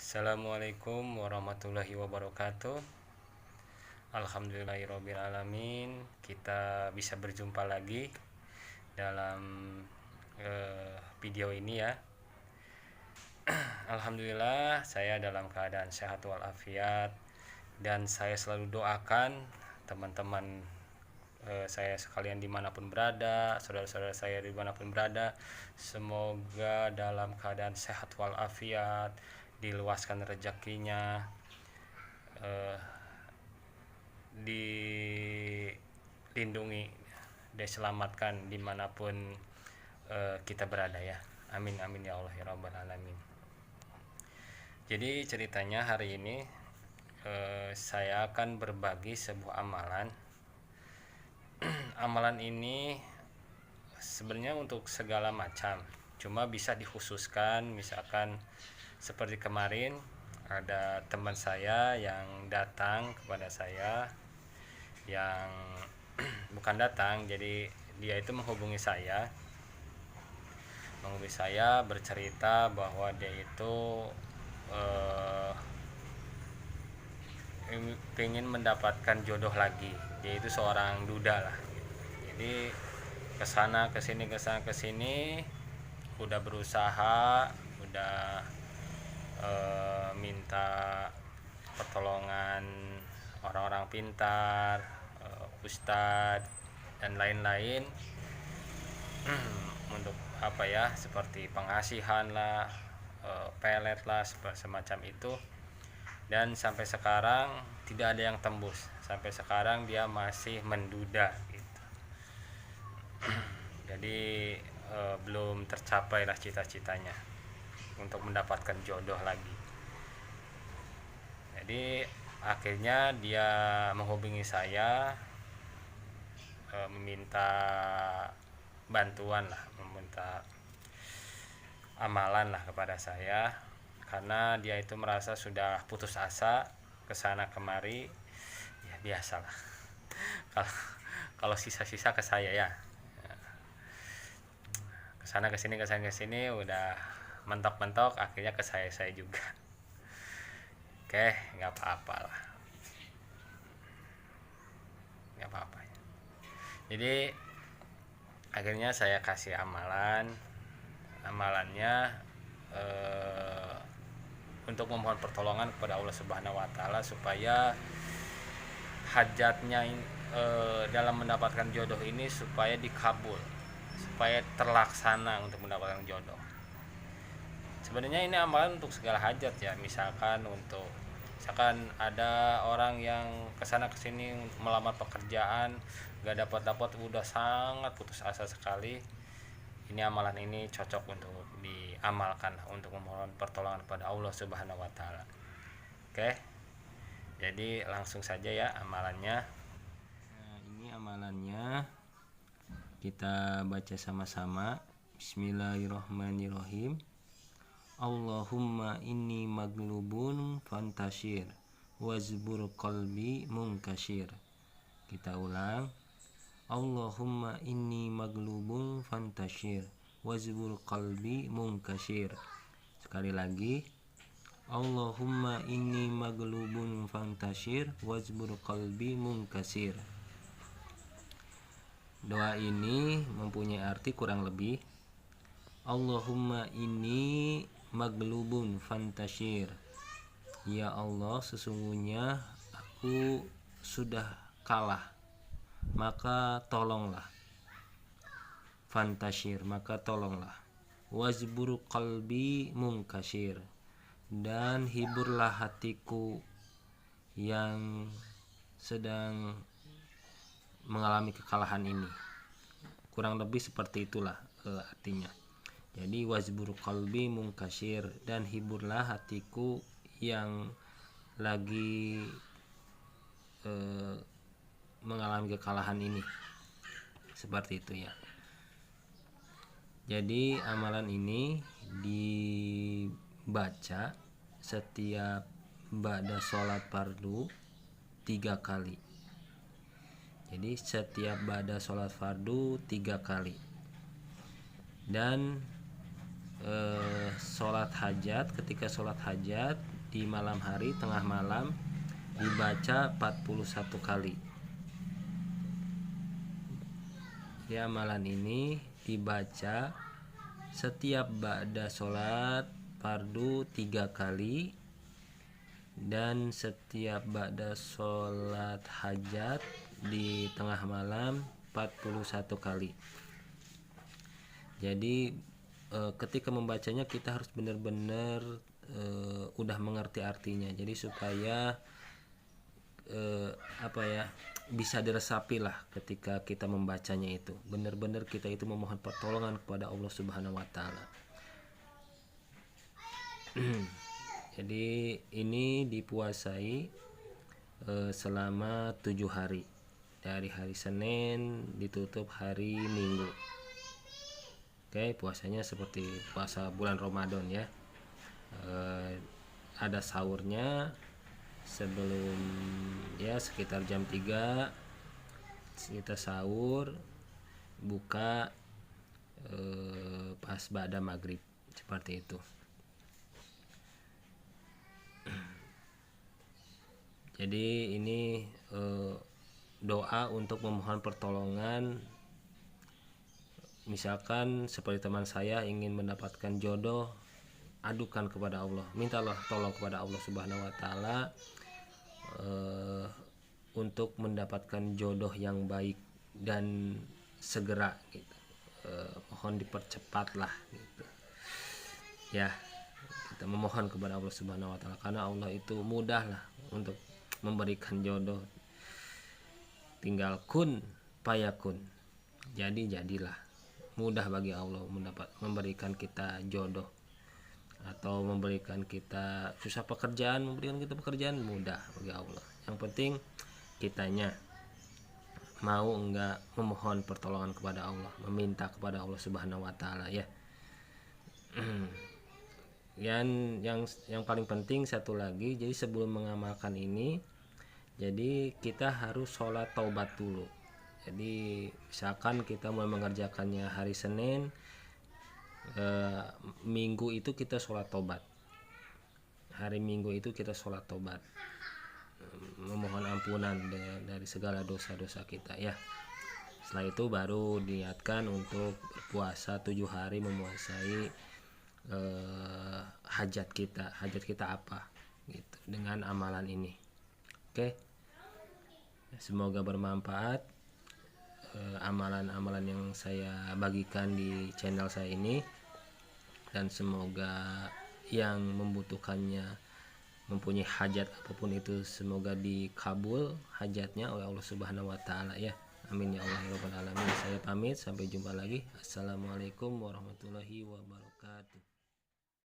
Assalamualaikum warahmatullahi wabarakatuh. Alhamdulillahirrabbilalamin. Kita bisa berjumpa lagi dalam video ini ya. Alhamdulillah saya dalam keadaan sehat walafiat, dan saya selalu doakan teman-teman saya sekalian dimanapun berada, saudara-saudara saya dimanapun berada, semoga dalam keadaan sehat walafiat, diluaskan rezekinya, dilindungi, diselamatkan dimanapun kita berada ya. Amin amin ya Allah ya Rabbal alamin. Jadi ceritanya hari ini saya akan berbagi sebuah amalan. Amalan ini sebenarnya untuk segala macam, cuma bisa dikhususkan misalkan seperti kemarin ada teman saya yang datang kepada saya, yang bukan datang, jadi dia itu menghubungi saya bercerita bahwa dia itu ingin mendapatkan jodoh lagi. Dia itu seorang duda lah, jadi kesana kesini udah berusaha, udah minta pertolongan orang-orang pintar, ustadz dan lain-lain untuk apa ya, seperti pengasihan lah, pelet lah, semacam itu. Dan sampai sekarang tidak ada yang tembus. Sampai sekarang dia masih menduda gitu. Jadi belum tercapai lah cita-citanya untuk mendapatkan jodoh lagi. Jadi akhirnya dia menghubungi saya, meminta bantuan lah, meminta amalan lah kepada saya, karena dia itu merasa sudah putus asa kesana kemari. Ya biasalah kalau sisa-sisa ke saya ya, kesana kesini udah mentok-mentok, akhirnya ke saya juga. Oke, nggak apa-apa lah, nggak apa-apa. Jadi akhirnya saya kasih amalannya untuk memohon pertolongan kepada Allah Subhanahu wa taala supaya hajatnya dalam mendapatkan jodoh ini supaya dikabul, supaya terlaksana untuk mendapatkan jodoh. Sebenarnya ini amalan untuk segala hajat ya, misalkan ada orang yang kesana kesini melamar pekerjaan gak dapat udah sangat putus asa sekali. Ini amalan ini cocok untuk diamalkan, untuk memohon pertolongan kepada Allah Subhanahu wa taala. Oke. Jadi langsung saja ya amalannya. Nah, ini amalannya kita baca sama-sama. Bismillahirrahmanirrahim. Allahumma inni maglubun fantashir wazbur qalbi munkashir. Kita ulang. Allahumma inni maglubun fantashir wazbur qalbi munkashir. Sekali lagi. Allahumma inni maglubun fantashir wazbur qalbi munkashir. Doa ini mempunyai arti kurang lebih: Allahumma inni maglubun fantashir. Ya Allah, sesungguhnya aku sudah kalah, maka tolonglah. Fantashir, maka tolonglah. Wazbur qalbi munkashir, dan hiburlah hatiku yang sedang mengalami kekalahan ini. Kurang lebih seperti itulah artinya. Jadi wazbur qalbi munkashir, dan hiburlah hatiku yang lagi mengalami kekalahan ini. Seperti itu ya. Jadi amalan ini dibaca setiap ba'da sholat fardu 3 kali. Jadi setiap ba'da sholat fardu 3 kali. Dan sholat hajat. Ketika sholat hajat di malam hari, tengah malam, dibaca 41 kali. Di amalan ini dibaca setiap ba'da sholat fardu 3 kali, dan setiap ba'da sholat hajat di tengah malam 41 kali. Jadi ketika membacanya kita harus benar-benar udah mengerti artinya. Jadi supaya bisa diresapi lah ketika kita membacanya itu. Benar-benar kita itu memohon pertolongan kepada Allah Subhanahu wa taala. Jadi ini dipuasai selama 7 hari. Dari hari Senin ditutup hari Minggu. Oke, puasanya seperti puasa bulan Ramadan ya. Ada sahurnya sebelum ya sekitar jam 3 kita sahur, buka pas ba'da maghrib, seperti itu. Jadi ini doa untuk memohon pertolongan. Misalkan seperti teman saya ingin mendapatkan jodoh, adukan kepada Allah, mintalah tolong kepada Allah Subhanahu wa taala untuk mendapatkan jodoh yang baik dan segera gitu. Mohon dipercepatlah gitu. Ya, kita memohon kepada Allah Subhanahu wa taala, karena Allah itu mudah lah untuk memberikan jodoh. Tinggal kun fayakun. Jadilah. Mudah bagi Allah memberikan kita jodoh, atau memberikan kita susah pekerjaan, memberikan kita pekerjaan mudah bagi Allah. Yang penting kitanya mau enggak memohon pertolongan kepada Allah, meminta kepada Allah Subhanahu wa taala ya. yang paling penting satu lagi, jadi sebelum mengamalkan ini, jadi kita harus sholat taubat dulu. Jadi misalkan kita mau mengerjakannya hari Senin, Minggu itu kita sholat tobat. Hari Minggu itu kita sholat tobat, memohon ampunan dari segala dosa-dosa kita ya. Setelah itu baru niatkan untuk berpuasa 7 hari, memuasai hajat kita apa gitu dengan amalan ini. Oke, semoga bermanfaat amalan-amalan yang saya bagikan di channel saya ini, dan semoga yang membutuhkannya, mempunyai hajat apapun itu, semoga dikabul hajatnya oleh Allah Subhanahu wa taala ya. Amin ya Allah ya rabbal alamin. Saya pamit, sampai jumpa lagi. Assalamualaikum warahmatullahi wabarakatuh.